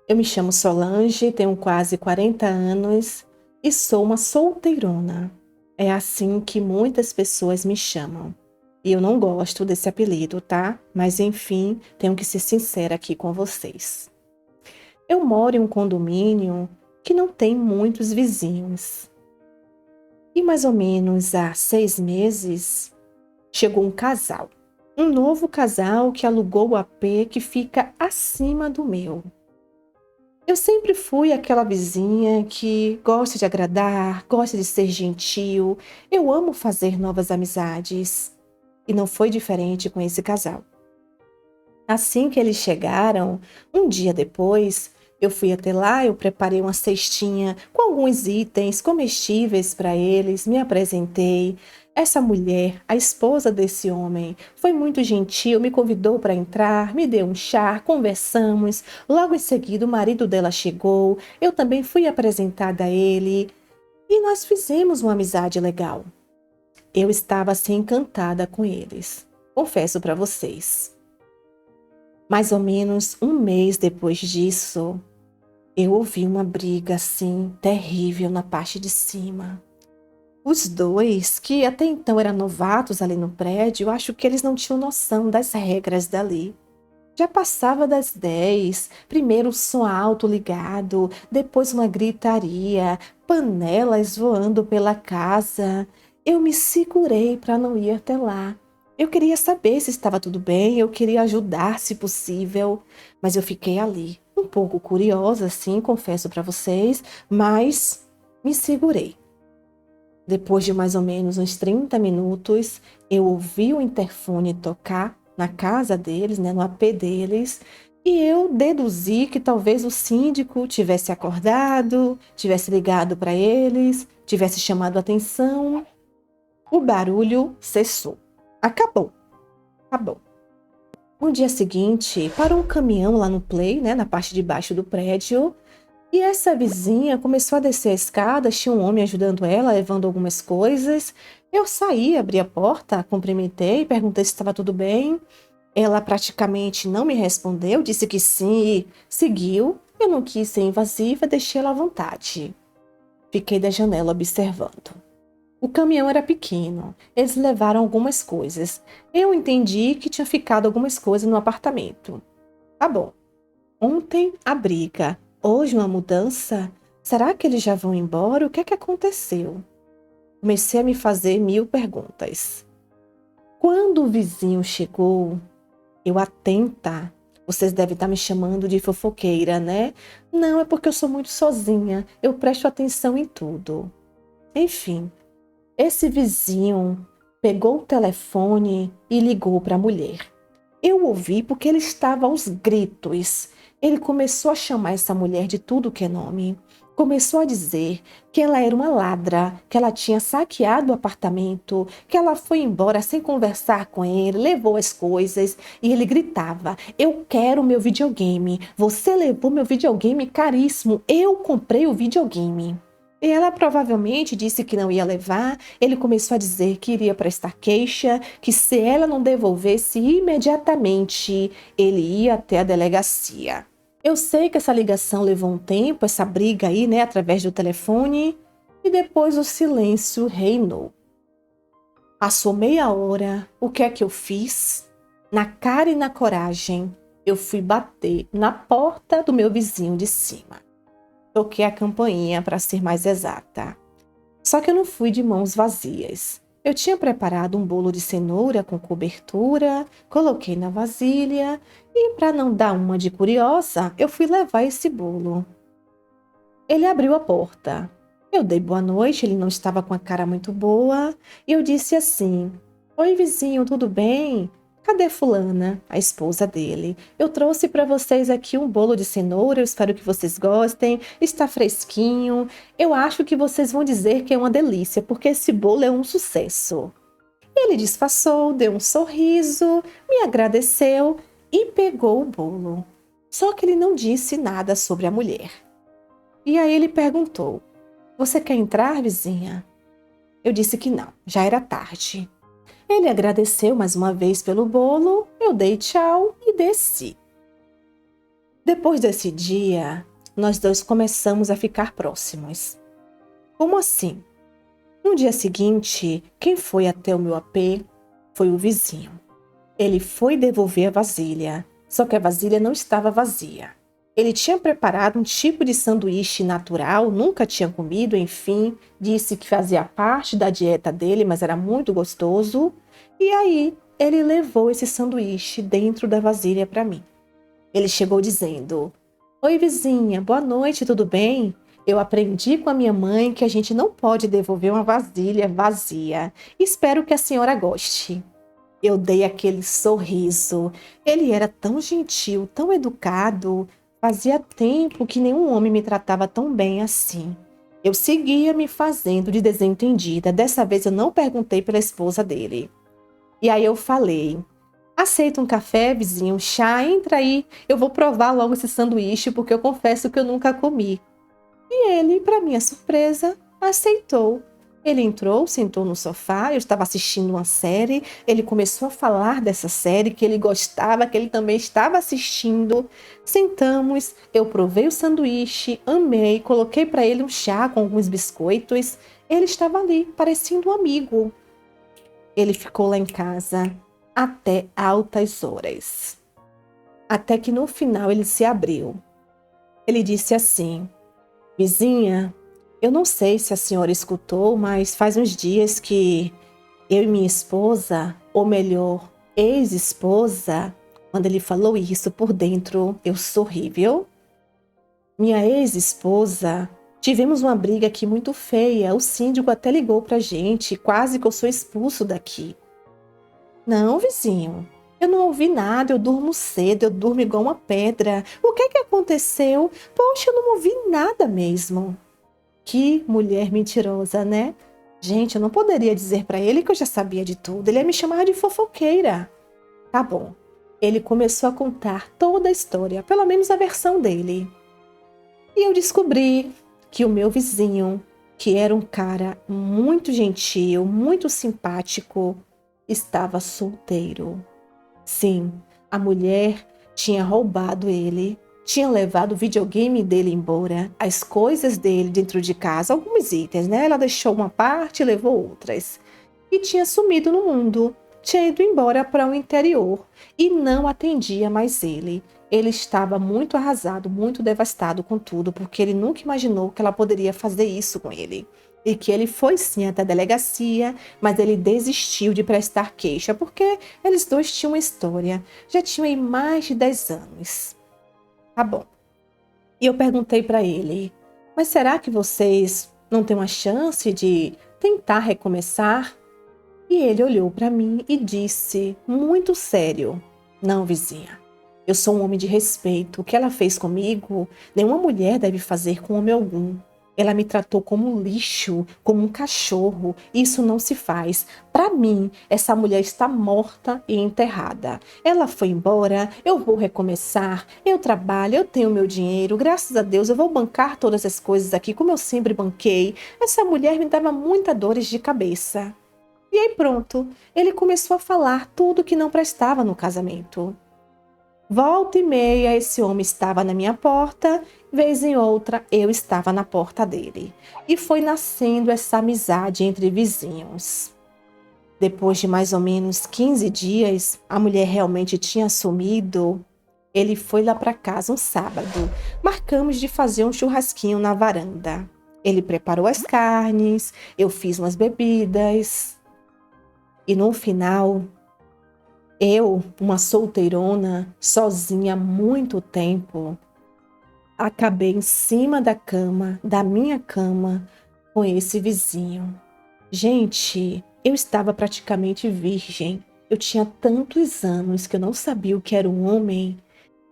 Eu me chamo Solange, tenho quase 40 anos e sou uma solteirona. É assim que muitas pessoas me chamam. E eu não gosto desse apelido, tá? Mas enfim, tenho que ser sincera aqui com vocês. Eu moro em um condomínio que não tem muitos vizinhos. E mais ou menos há 6 meses chegou um casal. Um novo casal que alugou o AP que fica acima do meu. Eu sempre fui aquela vizinha que gosta de agradar, gosta de ser gentil. Eu amo fazer novas amizades. E não foi diferente com esse casal. Assim que eles chegaram, um dia depois, eu fui até lá, eu preparei uma cestinha com alguns itens comestíveis para eles, me apresentei. Essa mulher, a esposa desse homem, foi muito gentil, me convidou para entrar, me deu um chá, conversamos. Logo em seguida, o marido dela chegou, eu também fui apresentada a ele e nós fizemos uma amizade legal. Eu estava assim encantada com eles, confesso para vocês. Mais ou menos um mês depois disso, eu ouvi uma briga assim terrível na parte de cima. Os dois, que até então eram novatos ali no prédio, eu acho que eles não tinham noção das regras dali. Já passava das 10, primeiro o som alto ligado, depois uma gritaria, panelas voando pela casa. Eu me segurei para não ir até lá. Eu queria saber se estava tudo bem, eu queria ajudar se possível, mas eu fiquei ali, um pouco curiosa, sim, confesso para vocês, mas me segurei. Depois de mais ou menos uns 30 minutos, eu ouvi o interfone tocar na casa deles, né, no AP deles, e eu deduzi que talvez o síndico tivesse acordado, tivesse ligado para eles, tivesse chamado a atenção. O barulho cessou. Acabou, acabou. No dia seguinte, parou um caminhão lá no Play, né, na parte de baixo do prédio, e essa vizinha começou a descer a escada, tinha um homem ajudando ela, levando algumas coisas. Eu saí, abri a porta, cumprimentei, perguntei se estava tudo bem. Ela praticamente não me respondeu, disse que sim e seguiu. Eu não quis ser invasiva, deixei ela à vontade. Fiquei da janela observando. O caminhão era pequeno, eles levaram algumas coisas. Eu entendi que tinha ficado algumas coisas no apartamento. Tá bom. Ontem a briga, hoje uma mudança. Será que eles já vão embora? O que é que aconteceu? Comecei a me fazer 1000 perguntas. Quando o vizinho chegou, eu atenta. Vocês devem estar me chamando de fofoqueira, né? Não, é porque eu sou muito sozinha. Eu presto atenção em tudo. Enfim, esse vizinho pegou o telefone e ligou para a mulher. Eu ouvi porque ele estava aos gritos. Ele começou a chamar essa mulher de tudo que é nome. Começou a dizer que ela era uma ladra, que ela tinha saqueado o apartamento, que ela foi embora sem conversar com ele, levou as coisas e ele gritava: "Eu quero meu videogame. Você levou meu videogame caríssimo. Eu comprei o videogame." E ela provavelmente disse que não ia levar. Ele começou a dizer que iria prestar queixa, que se ela não devolvesse imediatamente, ele ia até a delegacia. Eu sei que essa ligação levou um tempo, essa briga aí, né, através do telefone, e depois o silêncio reinou. Passou meia hora, o que é que eu fiz? Na cara e na coragem, eu fui bater na porta do meu vizinho de cima. Toquei a campainha, para ser mais exata. Só que eu não fui de mãos vazias. Eu tinha preparado um bolo de cenoura com cobertura, coloquei na vasilha e, para não dar uma de curiosa, eu fui levar esse bolo. Ele abriu a porta. Eu dei boa noite, ele não estava com a cara muito boa, e eu disse assim: "Oi, vizinho, tudo bem? Cadê fulana?", a esposa dele. "Eu trouxe para vocês aqui um bolo de cenoura, eu espero que vocês gostem, está fresquinho. Eu acho que vocês vão dizer que é uma delícia, porque esse bolo é um sucesso." Ele disfarçou, deu um sorriso, me agradeceu e pegou o bolo. Só que ele não disse nada sobre a mulher. E aí ele perguntou: "Você quer entrar, vizinha?" Eu disse que não, já era tarde. Ele agradeceu mais uma vez pelo bolo, eu dei tchau e desci. Depois desse dia, nós dois começamos a ficar próximos. Como assim? No dia seguinte, quem foi até o meu AP foi o vizinho. Ele foi devolver a vasilha, só que a vasilha não estava vazia. Ele tinha preparado um tipo de sanduíche natural, nunca tinha comido, enfim, disse que fazia parte da dieta dele, mas era muito gostoso. E aí, ele levou esse sanduíche dentro da vasilha para mim. Ele chegou dizendo: "Oi, vizinha, boa noite, tudo bem? Eu aprendi com a minha mãe que a gente não pode devolver uma vasilha vazia. Espero que a senhora goste." Eu dei aquele sorriso. Ele era tão gentil, tão educado. Fazia tempo que nenhum homem me tratava tão bem assim. Eu seguia me fazendo de desentendida. Dessa vez eu não perguntei pela esposa dele. E aí eu falei: "Aceita um café, vizinho, um chá? Entra aí. Eu vou provar logo esse sanduíche porque eu confesso que eu nunca comi." E ele, para minha surpresa, aceitou. Ele entrou, sentou no sofá, eu estava assistindo uma série, ele começou a falar dessa série que ele gostava, que ele também estava assistindo. Sentamos, eu provei o sanduíche, amei, coloquei para ele um chá com alguns biscoitos. Ele estava ali, parecendo um amigo. Ele ficou lá em casa até altas horas. Até que no final ele se abriu. Ele disse assim: "Vizinha, eu não sei se a senhora escutou, mas faz uns dias que eu e minha esposa, ou melhor, ex-esposa." Quando ele falou isso, por dentro eu sorri, viu? "Minha ex-esposa, tivemos uma briga aqui muito feia. O síndico até ligou pra gente, quase que eu sou expulso daqui." "Não, vizinho, eu não ouvi nada, eu durmo cedo, eu durmo igual uma pedra. O que é que aconteceu? Poxa, eu não ouvi nada mesmo." Que mulher mentirosa, né? Gente, eu não poderia dizer pra ele que eu já sabia de tudo. Ele ia me chamar de fofoqueira. Tá bom. Ele começou a contar toda a história, pelo menos a versão dele. E eu descobri que o meu vizinho, que era um cara muito gentil, muito simpático, estava solteiro. Sim, a mulher tinha roubado ele, tinha levado o videogame dele embora, as coisas dele dentro de casa, alguns itens, né? Ela deixou uma parte e levou outras. E tinha sumido no mundo, tinha ido embora para o interior e não atendia mais ele. Ele estava muito arrasado, muito devastado com tudo, porque ele nunca imaginou que ela poderia fazer isso com ele. E que ele foi sim até a delegacia, mas ele desistiu de prestar queixa, porque eles dois tinham uma história. Já tinham aí mais de 10 anos. Tá bom. E eu perguntei para ele: "Mas será que vocês não têm uma chance de tentar recomeçar?" E ele olhou para mim e disse, muito sério: "Não, vizinha. Eu sou um homem de respeito. O que ela fez comigo, nenhuma mulher deve fazer com homem algum. Ela me tratou como um lixo, como um cachorro. Isso não se faz. Para mim, essa mulher está morta e enterrada. Ela foi embora, eu vou recomeçar, eu trabalho, eu tenho meu dinheiro, graças a Deus eu vou bancar todas as coisas aqui como eu sempre banquei. Essa mulher me dava muitas dores de cabeça." E aí pronto, ele começou a falar tudo que não prestava no casamento. Volta e meia, esse homem estava na minha porta, vez em outra eu estava na porta dele. E foi nascendo essa amizade entre vizinhos. Depois de mais ou menos 15 dias, a mulher realmente tinha sumido. Ele foi lá para casa um sábado. Marcamos de fazer um churrasquinho na varanda. Ele preparou as carnes, eu fiz umas bebidas. E no final, eu, uma solteirona, sozinha há muito tempo, acabei em cima da cama, da minha cama, com esse vizinho. Gente, eu estava praticamente virgem. Eu tinha tantos anos que eu não sabia o que era um homem,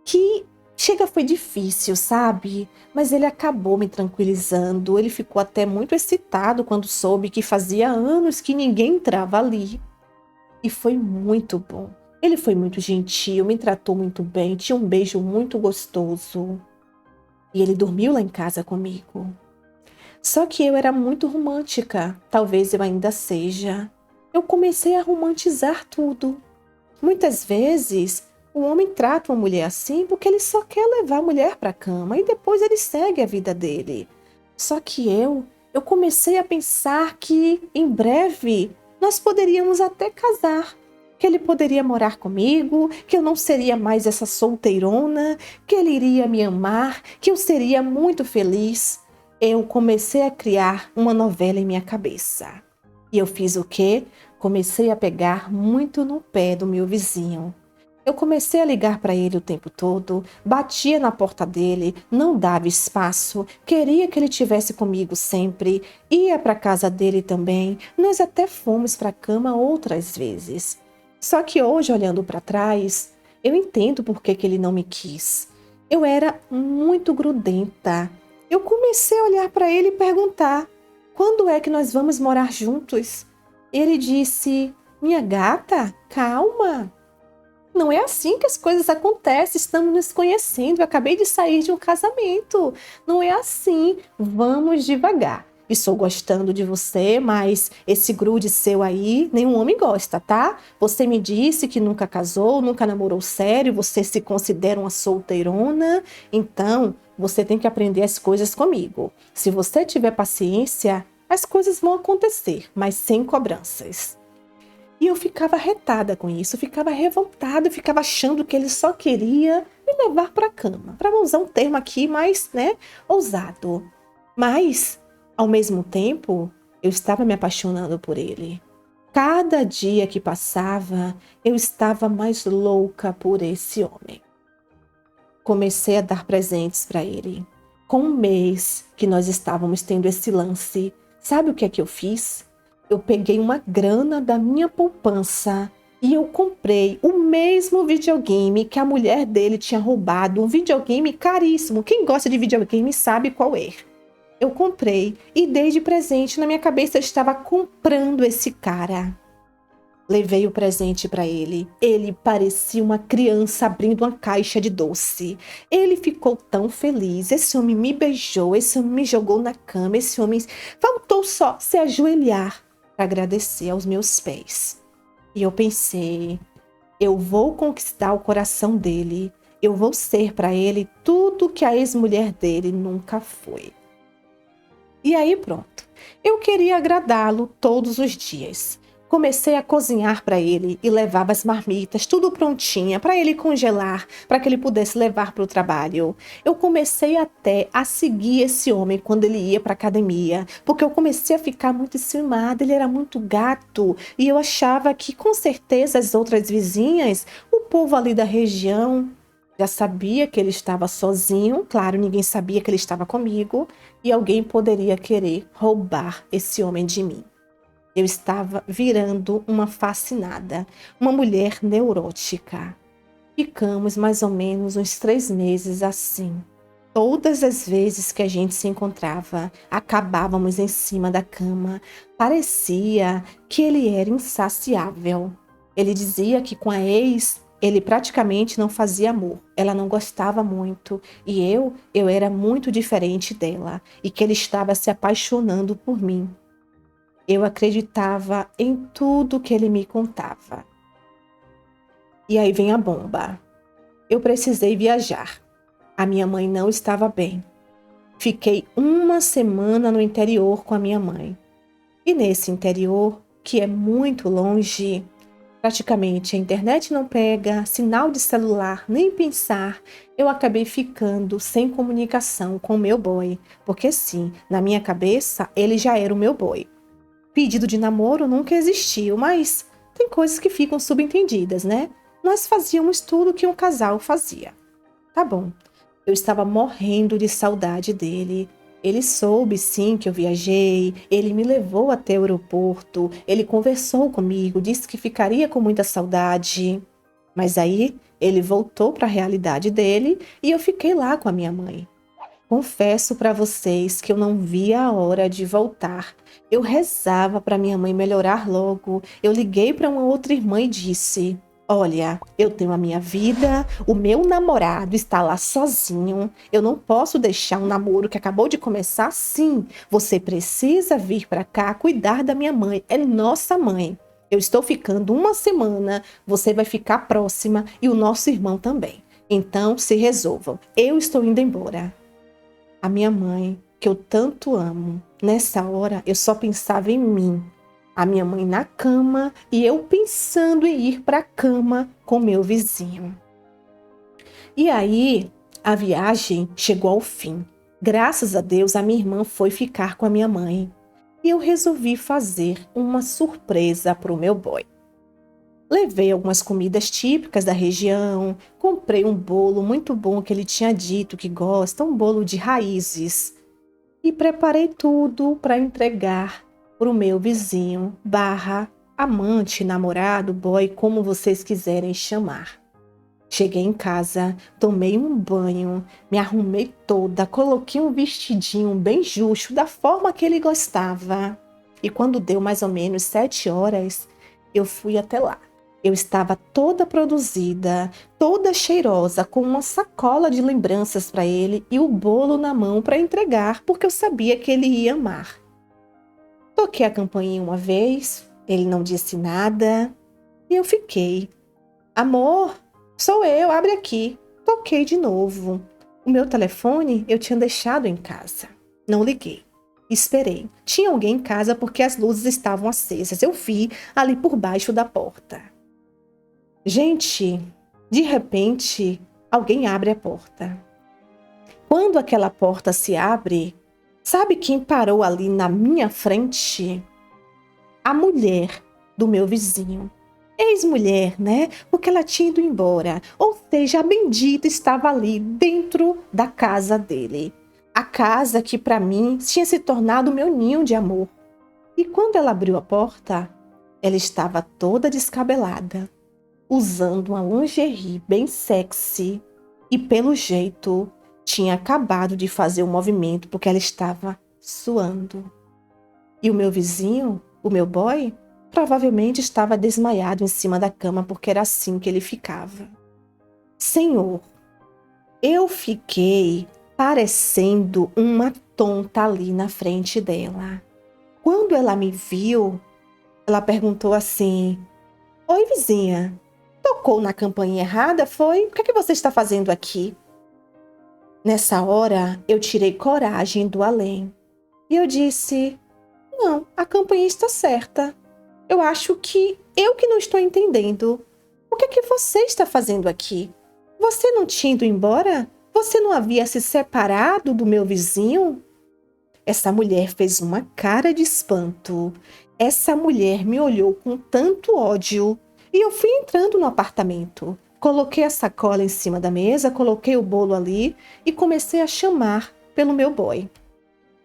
que chega foi difícil, sabe? Mas ele acabou me tranquilizando. Ele ficou até muito excitado quando soube que fazia anos que ninguém entrava ali. E foi muito bom. Ele foi muito gentil, me tratou muito bem, tinha um beijo muito gostoso. E ele dormiu lá em casa comigo. Só que eu era muito romântica, talvez eu ainda seja. Eu comecei a romantizar tudo. Muitas vezes O homem trata uma mulher assim porque ele só quer levar a mulher para a cama e depois ele segue a vida dele. Só que eu comecei a pensar que em breve nós poderíamos até casar, que ele poderia morar comigo, que eu não seria mais essa solteirona, que ele iria me amar, que eu seria muito feliz. Eu comecei a criar uma novela em minha cabeça. E eu fiz o quê? Comecei a pegar muito no pé do meu vizinho. Eu comecei a ligar para ele o tempo todo, batia na porta dele, não dava espaço, queria que ele tivesse comigo sempre, ia para casa dele também, nós até fomos para a cama outras vezes. Só que hoje, olhando para trás, eu entendo por que ele não me quis. Eu era muito grudenta. Eu comecei a olhar para ele e perguntar: quando é que nós vamos morar juntos? Ele disse: minha gata, calma. Não é assim que as coisas acontecem, estamos nos conhecendo, eu acabei de sair de um casamento. Não é assim, vamos devagar. Estou gostando de você, mas esse grude seu aí, nenhum homem gosta, tá? Você me disse que nunca casou, nunca namorou sério, você se considera uma solteirona, então você tem que aprender as coisas comigo. Se você tiver paciência, as coisas vão acontecer, mas sem cobranças. E eu ficava retada com isso, ficava revoltada, ficava achando que ele só queria me levar para a cama. Para usar um termo aqui mais, ousado. Mas, ao mesmo tempo, eu estava me apaixonando por ele. Cada dia que passava, eu estava mais louca por esse homem. Comecei a dar presentes para ele. Com um mês que nós estávamos tendo esse lance, sabe o que é que eu fiz? Eu peguei uma grana da minha poupança e eu comprei o mesmo videogame que a mulher dele tinha roubado, um videogame caríssimo. Quem gosta de videogame sabe qual é. Eu comprei e dei de presente. Na minha cabeça eu estava comprando esse cara. Levei o presente para ele. Ele parecia uma criança abrindo uma caixa de doce. Ele ficou tão feliz. Esse homem me beijou, esse homem me jogou na cama, esse homem faltou só se ajoelhar para agradecer aos meus pés. E eu pensei, eu vou conquistar o coração dele, eu vou ser para ele tudo que a ex-mulher dele nunca foi. E aí pronto, eu queria agradá-lo todos os dias. Comecei a cozinhar para ele e levava as marmitas, tudo prontinha, para ele congelar, para que ele pudesse levar para o trabalho. Eu comecei até a seguir esse homem quando ele ia para a academia, porque eu comecei a ficar muito enciumada, ele era muito gato, e eu achava que com certeza as outras vizinhas, o povo ali da região, já sabia que ele estava sozinho, claro, ninguém sabia que ele estava comigo, e alguém poderia querer roubar esse homem de mim. Eu estava virando uma fascinada, uma mulher neurótica. Ficamos mais ou menos uns 3 meses assim. Todas as vezes que a gente se encontrava, acabávamos em cima da cama. Parecia que ele era insaciável. Ele dizia que com a ex, ele praticamente não fazia amor. Ela não gostava muito e eu era muito diferente dela e que ele estava se apaixonando por mim. Eu acreditava em tudo que ele me contava. E aí vem a bomba. Eu precisei viajar. A minha mãe não estava bem. Fiquei 1 semana no interior com a minha mãe. E nesse interior, que é muito longe, praticamente a internet não pega, sinal de celular, nem pensar, eu acabei ficando sem comunicação com o meu boy. Porque sim, na minha cabeça, ele já era o meu boy. Pedido de namoro nunca existiu, mas tem coisas que ficam subentendidas, né? Nós fazíamos tudo o que um casal fazia. Tá bom, eu estava morrendo de saudade dele. Ele soube sim que eu viajei, ele me levou até o aeroporto, ele conversou comigo, disse que ficaria com muita saudade. Mas aí ele voltou para a realidade dele e eu fiquei lá com a minha mãe. Confesso para vocês que eu não via a hora de voltar. Eu rezava para minha mãe melhorar logo. Eu liguei para uma outra irmã e disse: olha, eu tenho a minha vida, o meu namorado está lá sozinho. Eu não posso deixar um namoro que acabou de começar assim. Você precisa vir para cá cuidar da minha mãe. É nossa mãe. Eu estou ficando uma semana, você vai ficar próxima e o nosso irmão também. Então, se resolvam. Eu estou indo embora. A minha mãe, que eu tanto amo, nessa hora eu só pensava em mim. A minha mãe na cama e eu pensando em ir para a cama com meu vizinho. E aí, a viagem chegou ao fim. Graças a Deus, a minha irmã foi ficar com a minha mãe. E eu resolvi fazer uma surpresa para o meu boy. Levei algumas comidas típicas da região, comprei um bolo muito bom que ele tinha dito que gosta, um bolo de raízes. E preparei tudo para entregar para o meu vizinho, amante, namorado, boy, como vocês quiserem chamar. Cheguei em casa, tomei um banho, me arrumei toda, coloquei um vestidinho bem justo, da forma que ele gostava. E quando deu mais ou menos 7 horas, eu fui até lá. Eu estava toda produzida, toda cheirosa, com uma sacola de lembranças para ele e o bolo na mão para entregar, porque eu sabia que ele ia amar. Toquei a campainha uma vez, ele não disse nada e eu fiquei. Amor, sou eu, abre aqui. Toquei de novo. O meu telefone eu tinha deixado em casa. Não liguei. Esperei. Tinha alguém em casa porque as luzes estavam acesas. Eu vi ali por baixo da porta. Gente, de repente, alguém abre a porta. Quando aquela porta se abre, sabe quem parou ali na minha frente? A mulher do meu vizinho. Ex-mulher, né? Porque ela tinha ido embora. Ou seja, a bendita estava ali dentro da casa dele. A casa que para mim tinha se tornado meu ninho de amor. E quando ela abriu a porta, ela estava toda descabelada, usando uma lingerie bem sexy e pelo jeito tinha acabado de fazer um movimento porque ela estava suando. E o meu vizinho, o meu boy, provavelmente estava desmaiado em cima da cama porque era assim que ele ficava. Senhor, eu fiquei parecendo uma tonta ali na frente dela. Quando ela me viu, ela perguntou assim: Oi, vizinha, tocou na campainha errada, foi? O que é que você está fazendo aqui? Nessa hora, eu tirei coragem do além. E eu disse: Não, a campainha está certa. Eu acho que eu que não estou entendendo. O que é que você está fazendo aqui? Você não tinha ido embora? Você não havia se separado do meu vizinho? Essa mulher fez uma cara de espanto. Essa mulher me olhou com tanto ódio. E eu fui entrando no apartamento. Coloquei a sacola em cima da mesa, coloquei o bolo ali e comecei a chamar pelo meu boy.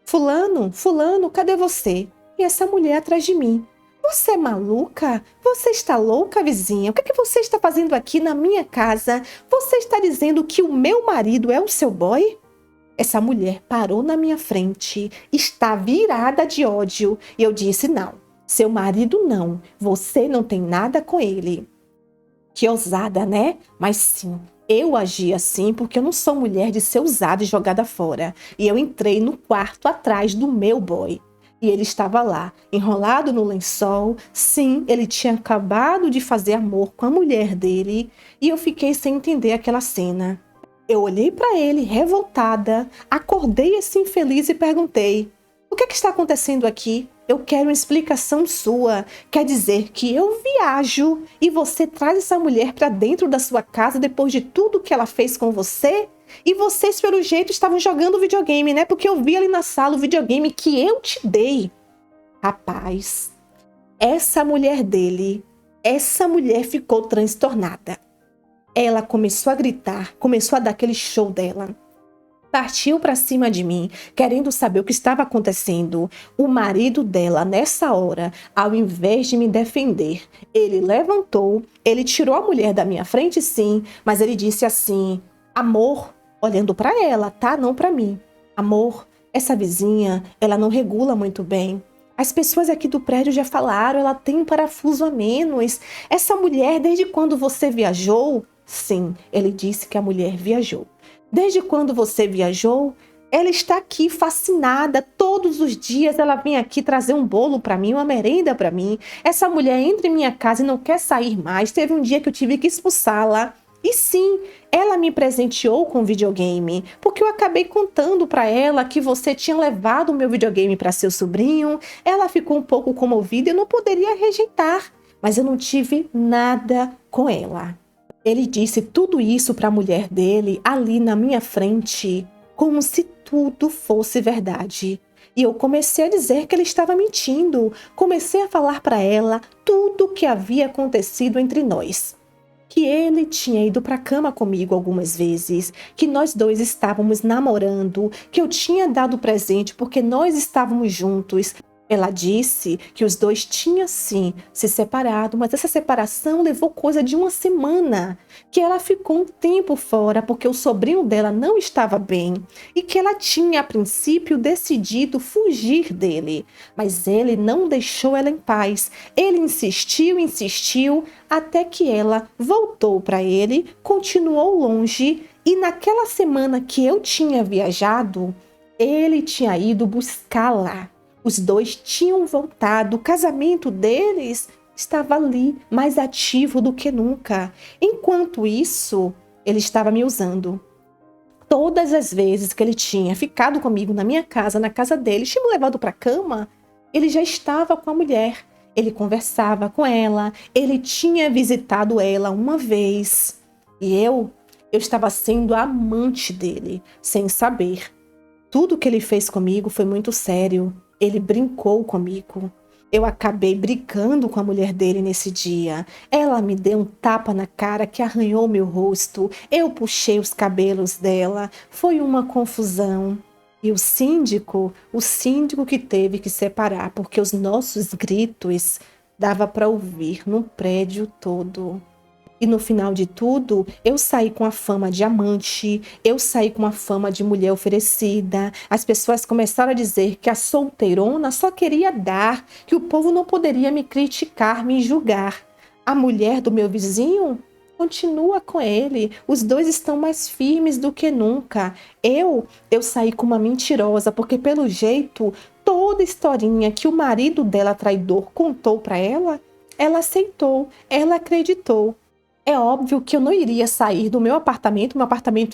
Fulano, fulano, cadê você? E essa mulher atrás de mim. Você é maluca? Você está louca, vizinha? O que é que você está fazendo aqui na minha casa? Você está dizendo que o meu marido é o seu boy? Essa mulher parou na minha frente, está virada de ódio. E eu disse: não, seu marido não, você não tem nada com ele. Que ousada, né? Mas sim, eu agi assim porque eu não sou mulher de ser usada e jogada fora. E eu entrei no quarto atrás do meu boy. E ele estava lá, enrolado no lençol. Sim, ele tinha acabado de fazer amor com a mulher dele. E eu fiquei sem entender aquela cena. Eu olhei para ele, revoltada, acordei esse infeliz e perguntei: o que é que está acontecendo aqui? Eu quero uma explicação sua. Quer dizer que eu viajo e você traz essa mulher para dentro da sua casa depois de tudo que ela fez com você? E vocês, pelo jeito, estavam jogando videogame, né? Porque eu vi ali na sala o videogame que eu te dei. Rapaz, essa mulher ficou transtornada. Ela começou a gritar, começou a dar aquele show dela. Partiu para cima de mim, querendo saber o que estava acontecendo. O marido dela, nessa hora, ao invés de me defender, ele levantou, ele tirou a mulher da minha frente, sim, mas ele disse assim: amor, olhando para ela, tá? Não para mim. Amor, essa vizinha, ela não regula muito bem. As pessoas aqui do prédio já falaram, ela tem um parafuso a menos. Essa mulher, desde quando você viajou? Sim, ele disse que a mulher viajou. Desde quando você viajou, Ela está aqui fascinada, todos os dias ela vem aqui trazer um bolo para mim, uma merenda para mim. Essa mulher entra em minha casa e não quer sair mais. Teve um dia que eu tive que expulsá-la. E sim, ela me presenteou com videogame, porque eu acabei contando para ela que você tinha levado o meu videogame para seu sobrinho. Ela ficou um pouco comovida e eu não poderia rejeitar, mas eu não tive nada com ela. Ele disse tudo isso para a mulher dele ali na minha frente, como se tudo fosse verdade. E eu comecei a dizer que ele estava mentindo. Comecei a falar para ela tudo o que havia acontecido entre nós. Que ele tinha ido para a cama comigo algumas vezes, que nós dois estávamos namorando, que eu tinha dado presente porque nós estávamos juntos. Ela disse que os dois tinham sim se separado, mas essa separação levou coisa de uma semana, que ela ficou um tempo fora porque o sobrinho dela não estava bem e que ela tinha a princípio decidido fugir dele, mas ele não deixou ela em paz. Ele insistiu, insistiu, até que ela voltou para ele, continuou longe e naquela semana que eu tinha viajado, ele tinha ido buscá-la. Os dois tinham voltado, o casamento deles estava ali, mais ativo do que nunca. Enquanto isso, ele estava me usando. Todas as vezes que ele tinha ficado comigo na minha casa, na casa dele, tinha me levado para a cama, ele já estava com a mulher. Ele conversava com ela, ele tinha visitado ela uma vez. E eu estava sendo a amante dele, sem saber. Tudo que ele fez comigo foi muito sério. Ele brincou comigo. Eu acabei brigando com a mulher dele nesse dia. Ela me deu um tapa na cara que arranhou meu rosto. Eu puxei os cabelos dela. Foi uma confusão. E o síndico que teve que separar, porque os nossos gritos dava para ouvir no prédio todo. E no final de tudo, eu saí com a fama de amante, eu saí com a fama de mulher oferecida. As pessoas começaram a dizer que a solteirona só queria dar, que o povo não poderia me criticar, me julgar. A mulher do meu vizinho continua com ele, os dois estão mais firmes do que nunca. Eu saí com uma mentirosa, porque pelo jeito, toda historinha que o marido dela traidor contou para ela aceitou, ela acreditou. É óbvio que eu não iria sair do meu apartamento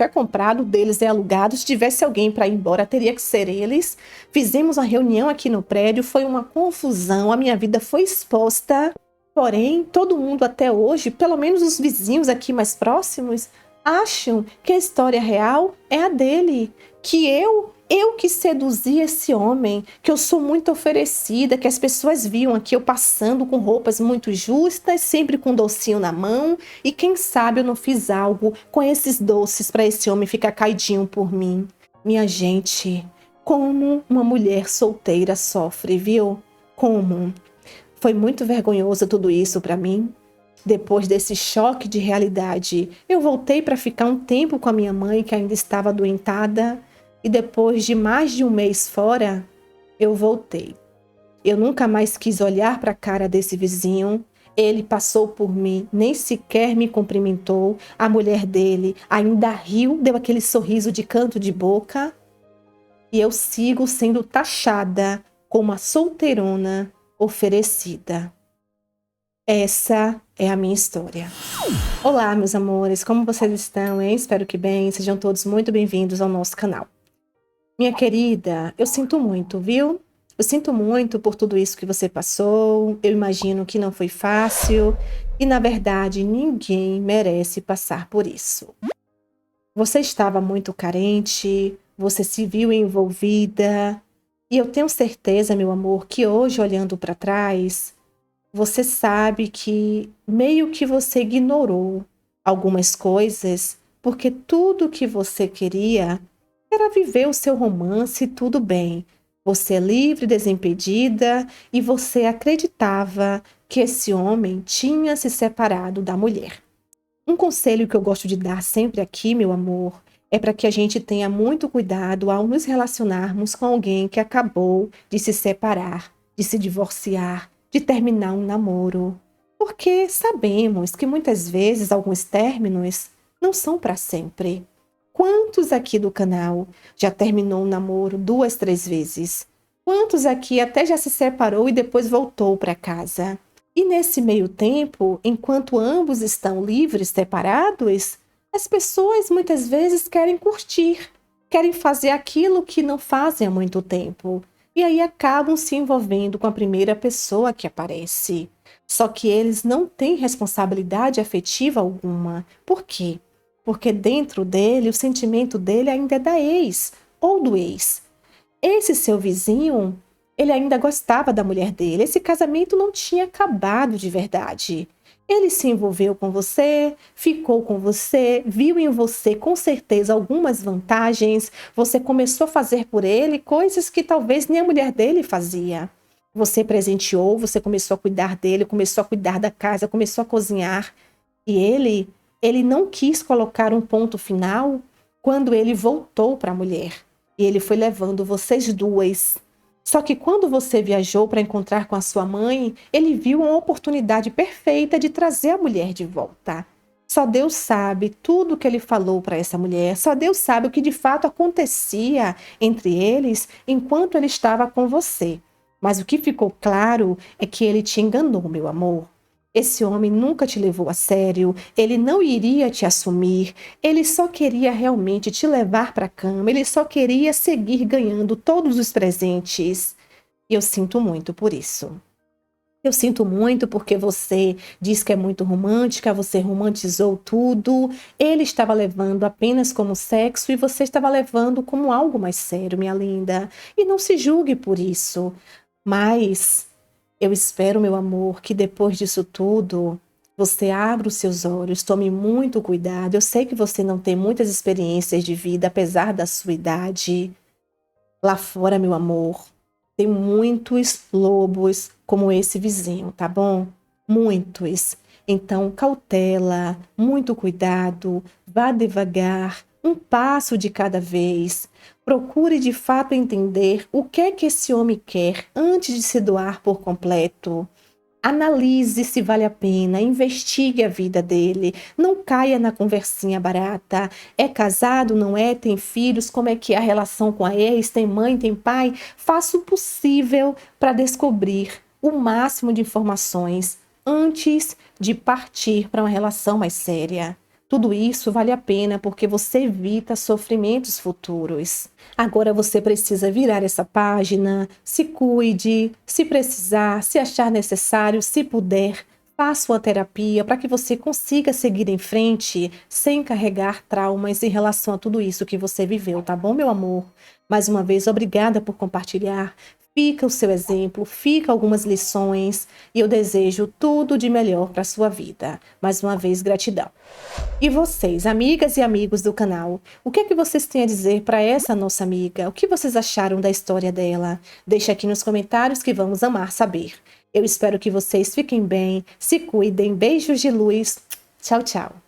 é comprado, deles é alugado, se tivesse alguém para ir embora, teria que ser eles. Fizemos uma reunião aqui no prédio, foi uma confusão, a minha vida foi exposta. Porém, todo mundo até hoje, pelo menos os vizinhos aqui mais próximos, acham que a história real é a dele, que eu que seduzi esse homem, que eu sou muito oferecida, que as pessoas viam aqui eu passando com roupas muito justas, sempre com um docinho na mão, e quem sabe eu não fiz algo com esses doces para esse homem ficar caidinho por mim. Minha gente, como uma mulher solteira sofre, viu? Como? Foi muito vergonhoso tudo isso para mim. Depois desse choque de realidade, eu voltei para ficar um tempo com a minha mãe, que ainda estava adoentada. E depois de mais de um mês fora, eu voltei. Eu nunca mais quis olhar para a cara desse vizinho. Ele passou por mim, nem sequer me cumprimentou. A mulher dele ainda riu, deu aquele sorriso de canto de boca. E eu sigo sendo taxada como a solteirona oferecida. Essa é a minha história. Olá, meus amores, como vocês estão, hein? Espero que bem. Sejam todos muito bem-vindos ao nosso canal. Minha querida, eu sinto muito, viu? Eu sinto muito por tudo isso que você passou. Eu imagino que não foi fácil. E, na verdade, ninguém merece passar por isso. Você estava muito carente, você se viu envolvida. E eu tenho certeza, meu amor, que hoje, olhando para trás, você sabe que meio que você ignorou algumas coisas, porque tudo que você queria era viver o seu romance, tudo bem. Você é livre, desimpedida, e você acreditava que esse homem tinha se separado da mulher. Um conselho que eu gosto de dar sempre aqui, meu amor, é para que a gente tenha muito cuidado ao nos relacionarmos com alguém que acabou de se separar, de se divorciar, de terminar um namoro. Porque sabemos que muitas vezes alguns términos não são para sempre. Quantos aqui do canal já terminou um namoro 2, 3 vezes? Quantos aqui até já se separou e depois voltou para casa? E nesse meio tempo, enquanto ambos estão livres, separados, as pessoas muitas vezes querem curtir, querem fazer aquilo que não fazem há muito tempo. E aí acabam se envolvendo com a primeira pessoa que aparece. Só que eles não têm responsabilidade afetiva alguma. Por quê? Porque dentro dele, o sentimento dele ainda é da ex ou do ex. Esse seu vizinho, ele ainda gostava da mulher dele. Esse casamento não tinha acabado de verdade. Ele se envolveu com você, ficou com você, viu em você com certeza algumas vantagens. Você começou a fazer por ele coisas que talvez nem a mulher dele fazia. Você presenteou, você começou a cuidar dele, começou a cuidar da casa, começou a cozinhar. E ele não quis colocar um ponto final quando ele voltou para a mulher. E ele foi levando vocês duas. Só que quando você viajou para encontrar com a sua mãe, ele viu uma oportunidade perfeita de trazer a mulher de volta. Só Deus sabe tudo o que ele falou para essa mulher. Só Deus sabe o que de fato acontecia entre eles enquanto ele estava com você. Mas o que ficou claro é que ele te enganou, meu amor. Esse homem nunca te levou a sério, ele não iria te assumir, ele só queria realmente te levar para a cama, ele só queria seguir ganhando todos os presentes. E eu sinto muito por isso. Eu sinto muito porque você diz que é muito romântica, você romantizou tudo. Ele estava levando apenas como sexo e você estava levando como algo mais sério, minha linda. E não se julgue por isso. Mas eu espero, meu amor, que depois disso tudo você abra os seus olhos, tome muito cuidado. Eu sei que você não tem muitas experiências de vida, apesar da sua idade. Lá fora, meu amor, tem muitos lobos como esse vizinho, tá bom? Muitos. Então, cautela, muito cuidado, vá devagar, um passo de cada vez. Procure de fato entender o que é que esse homem quer antes de se doar por completo. Analise se vale a pena, investigue a vida dele, não caia na conversinha barata. É casado, não é? Tem filhos? Como é que é a relação com a ex? Tem mãe, tem pai? Faça o possível para descobrir o máximo de informações antes de partir para uma relação mais séria. Tudo isso vale a pena porque você evita sofrimentos futuros. Agora você precisa virar essa página, se cuide, se precisar, se achar necessário, se puder, faça uma terapia para que você consiga seguir em frente sem carregar traumas em relação a tudo isso que você viveu, tá bom, meu amor? Mais uma vez, obrigada por compartilhar. Fica o seu exemplo, fica algumas lições e eu desejo tudo de melhor para a sua vida. Mais uma vez, gratidão. E vocês, amigas e amigos do canal, o que é que vocês têm a dizer para essa nossa amiga? O que vocês acharam da história dela? Deixa aqui nos comentários que vamos amar saber. Eu espero que vocês fiquem bem, se cuidem, beijos de luz. Tchau, tchau.